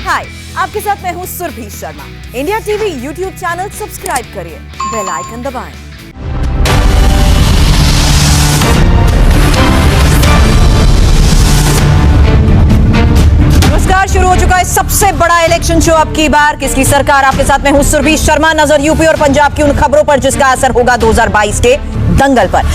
हाय, आपके साथ मैं हूँ Surbhi Sharma. India TV YouTube channel subscribe करिए, बेल आइकन दबाएं। नमस्कार, शुरू हो चुका है सबसे बड़ा इलेक्शन शो अब की बार किसकी सरकार। आपके साथ मैं हूँ सुरभि शर्मा। नजर यूपी और पंजाब की उन खबरों पर जिसका असर होगा 2022 के दंगल पर।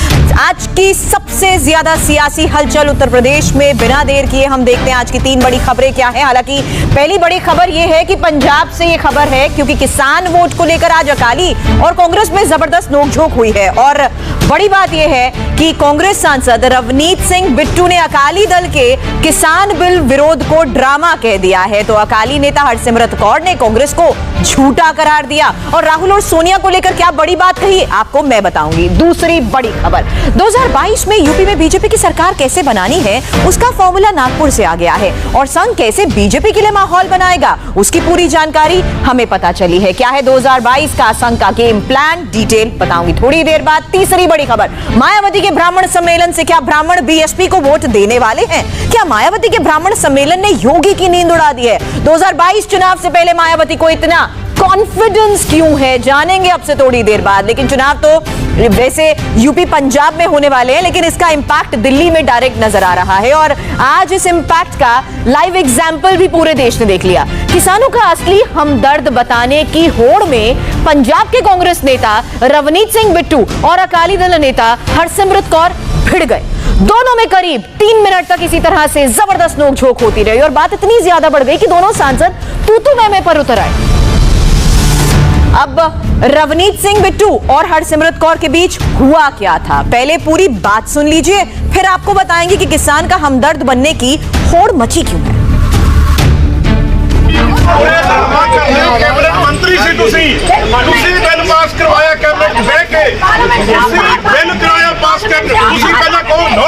आज की सबसे ज्यादा सियासी हलचल उत्तर प्रदेश में। बिना देर किए हम देखते हैं आज की 3 बड़ी खबरें क्या हैं। हालांकि पहली बड़ी खबर यह है कि पंजाब से यह खबर है क्योंकि किसान वोट को लेकर आज अकाली और कांग्रेस में जबरदस्त नोकझोंक हुई है। और बड़ी बात यह है कि कांग्रेस सांसद रवनीत सिंह बिट्टू ने अकाली दल के किसान बिल विरोध को ड्रामा कह दिया है। तो अकाली नेता हरसिमरत कौर ने कांग्रेस को झूठा करार दिया और राहुल और सोनिया को लेकर क्या बड़ी बात कही आपको मैं बताऊंगी। दूसरी बड़ी खबर, 2022 में यूपी में बीजेपी की सरकार कैसे बनानी है उसका फॉर्मूला नागपुर से आ गया है और संघ कैसे बीजेपी के लिए माहौल बनाएगा उसकी पूरी जानकारी हमें पता चली है। क्या है 2022 का संघ का गेम प्लान, डिटेल बताऊंगी थोड़ी देर बाद। तीसरी बड़ी खबर, मायावती के ब्राह्मण सम्मेलन से क्या ब्राह्मण बीएसपी को वोट देने वाले हैं? क्या मायावती के ब्राह्मण सम्मेलन ने योगी की नींद उड़ा दी है? 2022 चुनाव से पहले मायावती को इतना कॉन्फिडेंस क्यों है, जानेंगे अब से थोड़ी देर बाद। लेकिन चुनाव तो वैसे यूपी पंजाब में होने वाले हैं, लेकिन इसका इंपैक्ट दिल्ली में डायरेक्ट नजर आ रहा है और आज इस इंपैक्ट का लाइव एग्जाम्पल भी पूरे देश ने देख लिया। किसानों का असली हमदर्द बताने की होड़ में पंजाब के कांग्रेस नेता रवनीत सिंह बिट्टू और अकाली दल नेता हरसिमरत कौर भिड़ गए। दोनों में करीब 3 मिनट तक इसी तरह से जबरदस्त नोकझोंक होती रही और बात इतनी ज्यादा बढ़ गई कि दोनों सांसद तू मैं पर उतर आए। अब रवनीत सिंह बिट्टू और हरसिमरत कौर के बीच हुआ क्या था, पहले पूरी बात सुन लीजिए, फिर आपको बताएंगे कि किसान का हमदर्द बनने की होड़ मची क्यों है। कैबिनेट मंत्री से बिल पास करवाया, कैबिनेट बह के बिल कराया पास पहला कौन हो?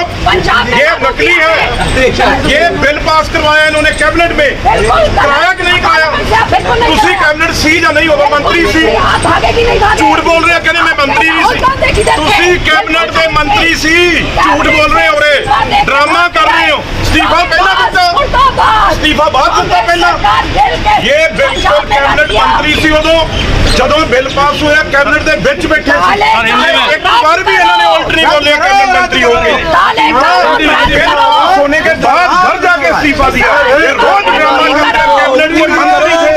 ये नकली है। ये बिल पास करवाया इन्होंने कैबिनेट में, कराया कि नहीं कराया? तुसी कैबिनेट सी या नहीं होगा मंत्री सी? झूठ बोल रहे हैं, कहने में मंत्री भी सी। तुसी कैबिनेट के मंत्री सी, झूठ बोल रहे हो, ड्रामा कर रहे हो। इस्तीफा पहला दिता, इस्तीफा बाद दिता पहला। ये बिल्कुल कैबिनेट मंत्री सी उदों जदों बिल पास होया कैबिनेट दे विच बैठे सी। एक बार भी इन्होंने उल्ट नहीं बोलिया कैबिनेट मंत्री हो गए। होने के बाद घर जाके इस्तीफा दिया। ये रोज ड्रामा करते हैं कैबिनेट के मंत्री से।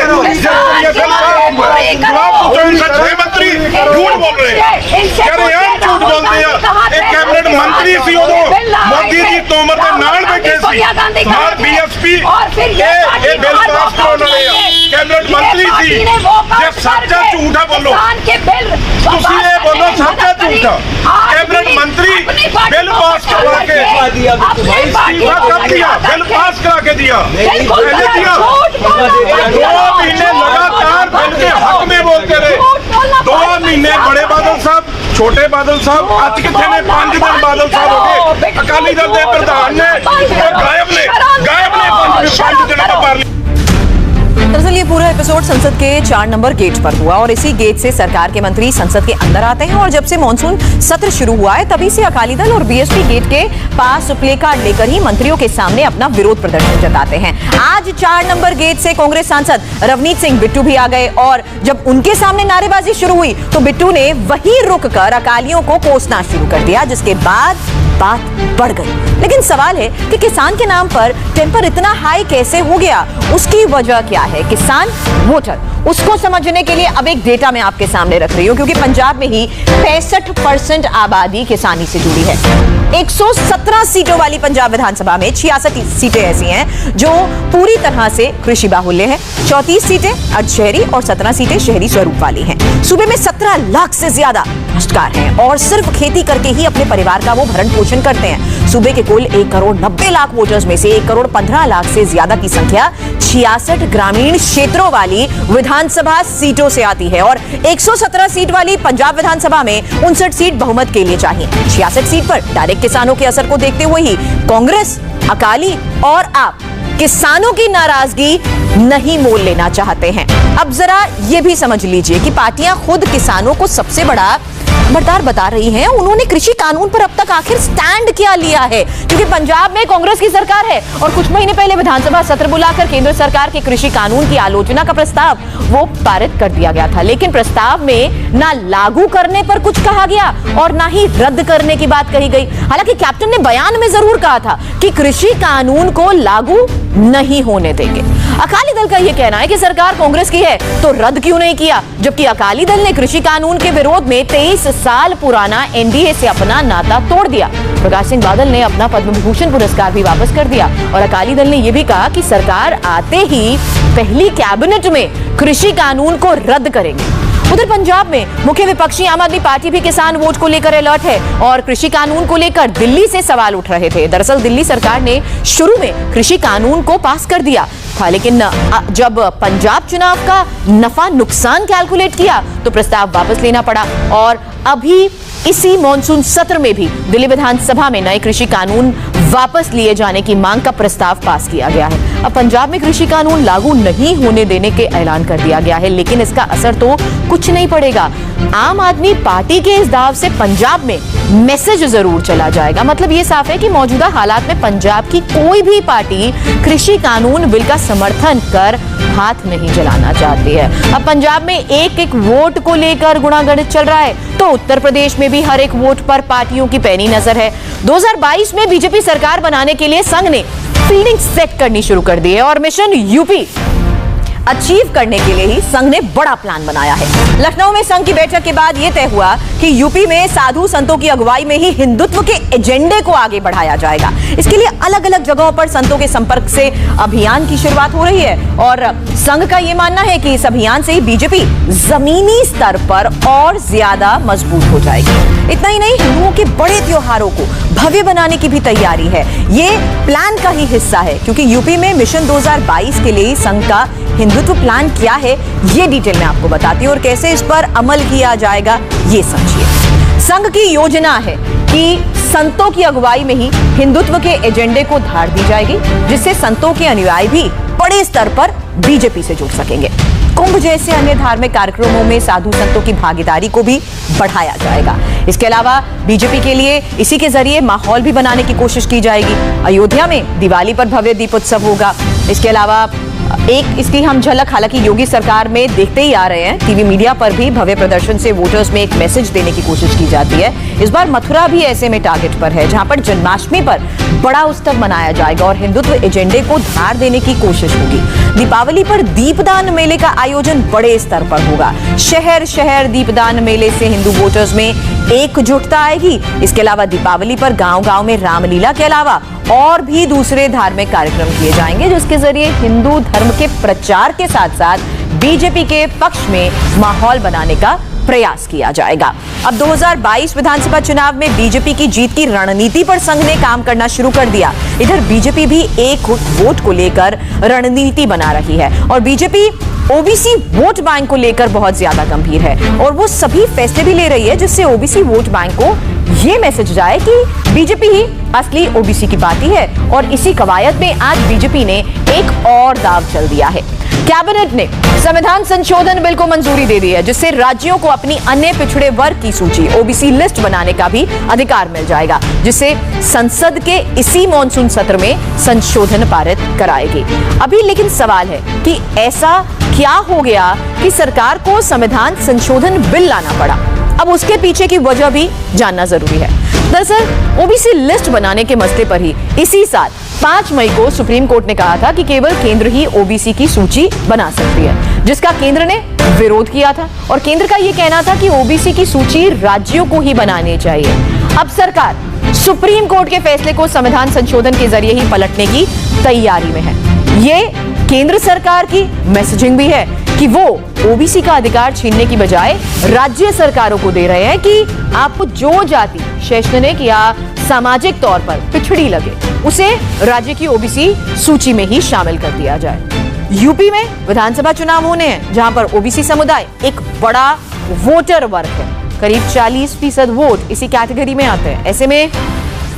ये बिल मंत्री झूठ बोल रहे हैं, कह रहे हैं झूठ बोल दिया। एक कैबिनेट मंत्री सी उदों मोदी जी तोमर के नाल बैठे सी, नाल बीएसपी ये बिल पास कराने कैबिनेट मंत्री सी। ये सच्चा झूठा बोलो, तुसी ये बोलो सच्चा झूठा। कैबिनेट मंत्री बिल पास करवा के इस्तीफा कब दिया? बिल पास करा के दिया, पहले दिया। 2 महीने लगातार बिल के हक में बोलते रहे। 2 महीने बड़े बादल साहब, छोटे बादल साहब, आज कितने ने 5 दिन बादल साहब हो गए। अकाली दल के प्रधान ने गायब ने 5 दिन पर। दरअसल ये पूरा एपिसोड संसद के 4 नंबर गेट पर हुआ और इसी गेट से सरकार के मंत्री संसद के अंदर आते हैं और जब से मॉनसून सत्र शुरू हुआ है तभी से अकाली दल और बीएसपी गेट के पास प्ले कार्ड लेकर ही मंत्रियों के सामने अपना विरोध प्रदर्शन जताते हैं। आज 4 नंबर गेट से कांग्रेस सांसद रवनीत सिंह बिट्टू भी आ गए और जब उनके सामने नारेबाजी शुरू हुई तो बिट्टू ने वहीं रुककर अकालियों को कोसना शुरू कर दिया, जिसके बाद बात बढ़ गई। लेकिन सवाल है कि किसान के नाम पर टेम्पर इतना हाई कैसे हो गया, उसकी वजह क्या है? किसान वोटर, उसको समझने के लिए अब एक डेटा मैं आपके सामने रख रही हूं क्योंकि पंजाब में ही 65% आबादी किसानी से जुड़ी है। 117 सीटों वाली पंजाब विधानसभा में 66 सीटें ऐसी हैं जो पूरी तरह से कृषि बाहुल्य है। 34 सीटें अर्धशहरी और 17 सीटें शहरी स्वरूप वाली हैं। सूबे में 17 लाख से ज्यादा काश्तकार हैं और सिर्फ खेती करके ही अपने परिवार का वो भरण पोषण करते हैं। सूबे के कुल 1 करोड़ 90 लाख वोटर्स में से 1 करोड़ 15 लाख से ज्यादा की संख्या 66 ग्रामीण क्षेत्रों वाली विधानसभा सीटों से आती है और 117 सीट वाली पंजाब विधानसभा में 59 सीट बहुमत के लिए चाहिए। 66 सीट पर डायरेक्ट किसानों के असर को देखते हुए ही कांग्रेस, अकाली और आप किसानों की नाराजगी नहीं मोल लेना चाहते हैं। अब जरा ये भी समझ लीजिए कि पार्टियां खुद किसानों को सबसे बड़ा खबरदार बता रही हैं, उन्होंने कृषि कानून पर अब तक आखिर स्टैंड क्या लिया है? क्योंकि पंजाब में कांग्रेस की सरकार है और कुछ महीने पहले विधानसभा सत्र बुलाकर केंद्र सरकार के कृषि कानून की आलोचना का प्रस्ताव वो पारित कर दिया गया था, लेकिन प्रस्ताव में ना लागू करने पर कुछ कहा गया और ना ही रद्द करने की बात कही गई। हालांकि कैप्टन ने बयान में जरूर कहा था कि कृषि कानून को लागू नहीं होने देंगे। अकाली दल का यह कहना है कि सरकार कांग्रेस की है तो रद्द क्यों नहीं किया, जबकि अकाली दल ने कृषि कानून के विरोध में 23 साल पुराना एनडीए से अपना नाता तोड़ दिया। प्रकाश सिंह बादल ने अपना पद्म विभूषण पुरस्कार भी वापस कर दिया और अकाली दल ने यह भी कहा कि सरकार आते ही पहली कैबिनेट में कृषि कानून को रद्द करेंगे। उधर पंजाब में मुख्य विपक्षी आम आदमी पार्टी भी किसान वोट को लेकर अलर्ट है और कृषि कानून को लेकर दिल्ली से सवाल उठ रहे थे। दरअसल दिल्ली सरकार ने शुरू में कृषि कानून को पास कर दिया था, लेकिन जब पंजाब चुनाव का नफा नुकसान कैलकुलेट किया तो प्रस्ताव वापस लेना पड़ा और अभी इसी मॉनसून सत्र में भी दिल्ली विधानसभा में नए कृषि कानून वापस लिए जाने की मांग का प्रस्ताव पास किया गया है। अब पंजाब में कृषि कानून लागू नहीं होने देने के ऐलान कर दिया गया है, लेकिन इसका असर तो कुछ नहीं पड़ेगा। आम आदमी पार्टी के इस दाव से पंजाब में मैसेज जरूर चला जाएगा। मतलब ये साफ है कि मौजूदा हालात में पंजाब की कोई भी पार्टी कृषि कानून बिल का समर्थन कर हाथ नहीं जलाना चाहती है। अब पंजाब में एक एक वोट को लेकर गुणागणित चल रहा है, तो उत्तर प्रदेश में भी हर एक वोट पर पार्टियों की पैनी नजर है। 2022 में बीजेपी सरकार बनाने के लिए संघ ने फील्डिंग सेट करनी शुरू कर दी है और मिशन यूपी अचीव करने के लिए ही संघ ने बड़ा प्लान बनाया है। लखनऊ में संघ की बैठक के बाद यह तय हुआ कि यूपी में साधु संतों की अगुवाई में ही हिंदुत्व के एजेंडे को आगे बढ़ाया जाएगा। इसके लिए अलग अलग जगहों पर संतों के संपर्क से अभियान की शुरुआत हो रही है और संघ का यह मानना है कि इस अभियान से बीजेपी जमीनी स्तर पर और ज्यादा मजबूत हो जाएगी। इतना ही नहीं, हिंदुओं के बड़े त्योहारों को भव्य बनाने की भी तैयारी है। ये प्लान का ही हिस्सा है, क्योंकि यूपी में मिशन 2022 के लिए संघ का हिंदुत्व प्लान क्या है ये डिटेल में आपको बताती हूं और कैसे इस पर अमल किया जाएगा ये समझिए। संघ की योजना है कि संतों की अगुवाई में ही हिंदुत्व के एजेंडे को धार दी जाएगी, जिससे संतों के अनुयायी भी बड़े स्तर पर बीजेपी से जुड़ सकेंगे। कुंभ जैसे अन्य धार्मिक कार्यक्रमों में साधु संतों की भागीदारी को भी बढ़ाया जाएगा। इसके अलावा बीजेपी के लिए इसी के जरिए माहौल भी बनाने की कोशिश की जाएगी। अयोध्या में दिवाली पर भव्य दीपोत्सव होगा। इसके अलावा एक इसकी हम झलक हालांकि योगी सरकार में देखते ही आ रहे हैं, टीवी मीडिया पर भी भव्य प्रदर्शन से वोटर्स में एक मैसेज देने की कोशिश की जाती है। इस बार मथुरा भी ऐसे में टारगेट पर है, जहां पर जन्माष्टमी पर बड़ा उत्सव मनाया जाएगा और हिंदुत्व एजेंडे को धार देने की कोशिश होगी। दीपावली पर दीपदान मेले का आयोजन बड़े स्तर पर होगा। शहर शहर दीपदान मेले से हिंदू वोटर्स में एकजुटता आएगी। इसके अलावा दीपावली पर गांव गांव में रामलीला के अलावा और भी दूसरे धार्मिक कार्यक्रम किए जाएंगे, जिसके जरिए हिंदू धर्म के प्रचार के साथ साथ बीजेपी के पक्ष में माहौल बनाने का प्रयास किया जाएगा। अब 2022 विधानसभा चुनाव में बीजेपी की जीत की रणनीति पर संघ ने काम करना शुरू कर दिया। इधर बीजेपी भी एक वोट को लेकर रणनीति बना रही है और बीजेपी ओबीसी वोट बैंक को लेकर बहुत ज्यादा गंभीर है और वो सभी फैसले भी ले रही है जिससे ओबीसी वोट बैंक को ये मैसेज जाए कि बीजेपी ही असली ओबीसी की पार्टी है। और इसी कवायद में आज बीजेपी ने एक और दाव चल दिया है। कैबिनेट ने संविधान संशोधन बिल को मंजूरी दे दी है, जिससे राज्यों को अपनी अन्य पिछड़े वर्ग की सूची ओबीसी लिस्ट बनाने का भी अधिकार मिल जाएगा, जिससे संसद के इसी मॉनसून सत्र में संशोधन पारित कराएगी। अभी लेकिन सवाल है कि ऐसा क्या हो गया कि सरकार को संविधान संशोधन बिल लाना पड़ा। अब उसके पीछे की वजह भी जानना जरूरी है। दरअसल ओबीसी लिस्ट बनाने के मसले पर ही इसी साल 5 मई को सुप्रीम कोर्ट ने कहा था कि केवल केंद्र ही ओबीसी की सूची बना सकती है, जिसका केंद्र ने विरोध किया था और केंद्र का यह कहना था कि ओबीसी की सूची राज्यों को ही बनानी चाहिए। अब सरकार सुप्रीम कोर्ट के फैसले को संविधान संशोधन के जरिए ही पलटने की तैयारी में है। ये केंद्र सरकार की मैसेजिंग भी है कि वो ओबीसी का अधिकार छीनने की बजाय राज्य सरकारों को दे रहे हैं कि आपको जो जाति शैक्षणिक या सामाजिक तौर पर पिछड़ी लगे उसे राज्य की ओबीसी सूची में ही शामिल कर दिया जाए। यूपी में विधानसभा चुनाव होने हैं, जहां पर ओबीसी समुदाय एक बड़ा वोटर वर्ग है। करीब 40% वोट इसी कैटेगरी में आते हैं। ऐसे में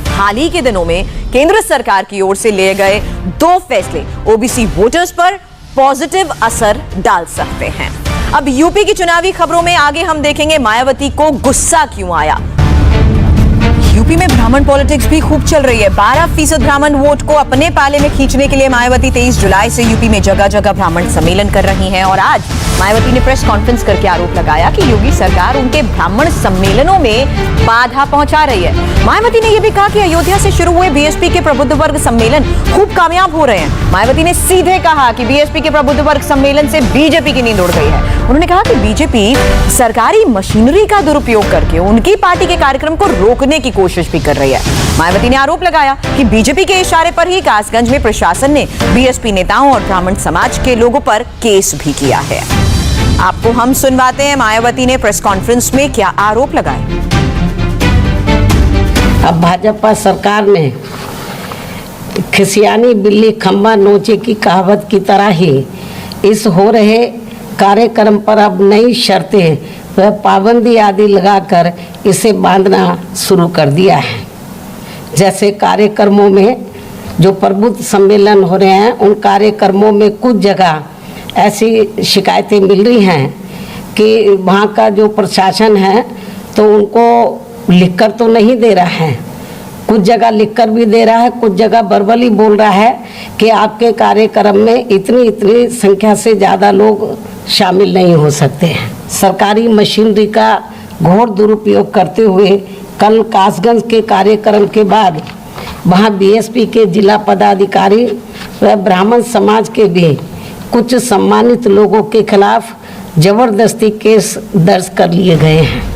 हाल ही के दिनों में केंद्र सरकार की ओर से लिए गए 2 फैसले ओबीसी वोटर्स पर पॉजिटिव असर डाल सकते हैं। अब यूपी की चुनावी खबरों में आगे हम देखेंगे मायावती को गुस्सा क्यों आया। यूपी में ब्राह्मण पॉलिटिक्स भी खूब चल रही है। 12% ब्राह्मण वोट को अपने पाले में खींचने के लिए मायावती 23 जुलाई से यूपी में जगह जगह ब्राह्मण सम्मेलन कर रही हैं और आज मायावती ने प्रेस कॉन्फ्रेंस करके आरोप लगाया कि योगी सरकार उनके ब्राह्मण सम्मेलनों में बाधा पहुंचा रही है। मायावती ने यह भी कहा कि अयोध्या से शुरू हुए बीएसपी के प्रबुद्ध वर्ग सम्मेलन खूब कामयाब हो रहे हैं। मायावती ने सीधे कहा कि बीएसपी के प्रबुद्ध वर्ग सम्मेलन से बीजेपी की नींद उड़ गई है। उन्होंने कहा कि बीजेपी सरकारी मशीनरी का दुरुपयोग करके उनकी पार्टी के कार्यक्रम को रोकने की कोशिश भी कर रही है। मायावती ने आरोप लगाया कि बीजेपी के इशारे पर ही कासगंज में प्रशासन ने बीएसपी नेताओं और ब्राह्मण समाज के लोगों पर केस भी किया है। आपको हम सुनवाते हैं मायावती ने प्रेस कॉन्फ्रेंस में क्या आरोप लगाए। अब भाजपा सरकार ने खिसियानी बिल्ली खंबा नोचे की कहावत की तरह ही इस हो रहे कार्यक्रम पर अब नई शर्तें व पाबंदी आदि लगाकर इसे बांधना शुरू कर दिया है। जैसे कार्यक्रमों में जो प्रबुद्ध सम्मेलन हो रहे हैं उन कार्यक्रमों में कुछ जगह ऐसी शिकायतें मिल रही हैं कि वहाँ का जो प्रशासन है तो उनको लिखकर तो नहीं दे रहा है, कुछ जगह लिखकर भी दे रहा है, कुछ जगह वर्बली बोल रहा है कि आपके कार्यक्रम में इतनी संख्या से ज़्यादा लोग शामिल नहीं हो सकते हैं। सरकारी मशीनरी का घोर दुरुपयोग करते हुए कल कासगंज के कार्यक्रम के बाद वहाँ बीएसपी के जिला पदाधिकारी व ब्राह्मण समाज के भी कुछ सम्मानित लोगों के खिलाफ जबरदस्ती केस दर्ज कर लिए गए हैं।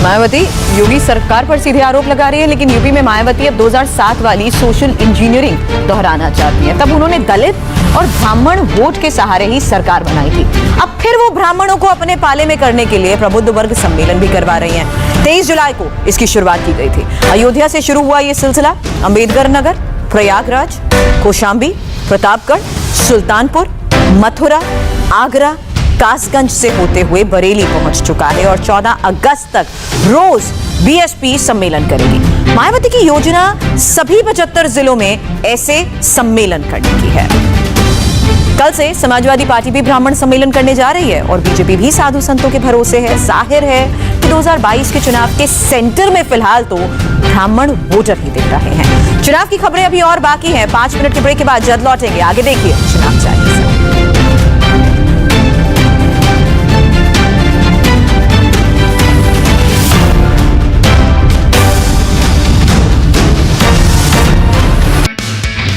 मायावती योगी सरकार पर सीधे आरोप लगा रही है, लेकिन यूपी में मायावती अब 2007 वाली सोशल इंजीनियरिंग दोहराना चाहती है। तब उन्होंने दलित और ब्राह्मण वोट के सहारे ही सरकार बनाई थी। अब फिर वो ब्राह्मणों को अपने पाले में करने के लिए प्रबुद्ध वर्ग सम्मेलन भी करवा रही हैं। 23 जुलाई को इसकी शुरुआत की गई थी। अयोध्या से शुरू हुआ ये सिलसिला अंबेडकर नगर, प्रयागराज, कौशाम्बी, प्रतापगढ़, सुल्तानपुर, मथुरा, आगरा, कासगंज से होते हुए बरेली पहुंच चुका है और 14 अगस्त तक रोज बीएसपी सम्मेलन करेगी। मायावती की योजना सभी 75 जिलों में ऐसे सम्मेलन करने की है। कल से समाजवादी पार्टी भी ब्राह्मण सम्मेलन करने जा रही है और बीजेपी भी साधु संतों के भरोसे है। जाहिर है कि 2022 के चुनाव के सेंटर में फिलहाल तो ब्राह्मण वोटर ही दिख रहे हैं। चुनाव की खबरें अभी और बाकी हैं। 5 मिनट के ब्रेक के बाद जल्द लौटेंगे। आगे देखिए चुनाव चाहिए।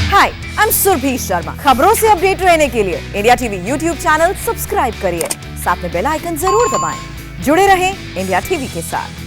हाय, आई एम सुरभि शर्मा। खबरों से अपडेट रहने के लिए India TV YouTube channel subscribe करिए, साथ में बेल आइकन जरूर दबाएं। जुड़े रहें इंडिया टीवी के साथ।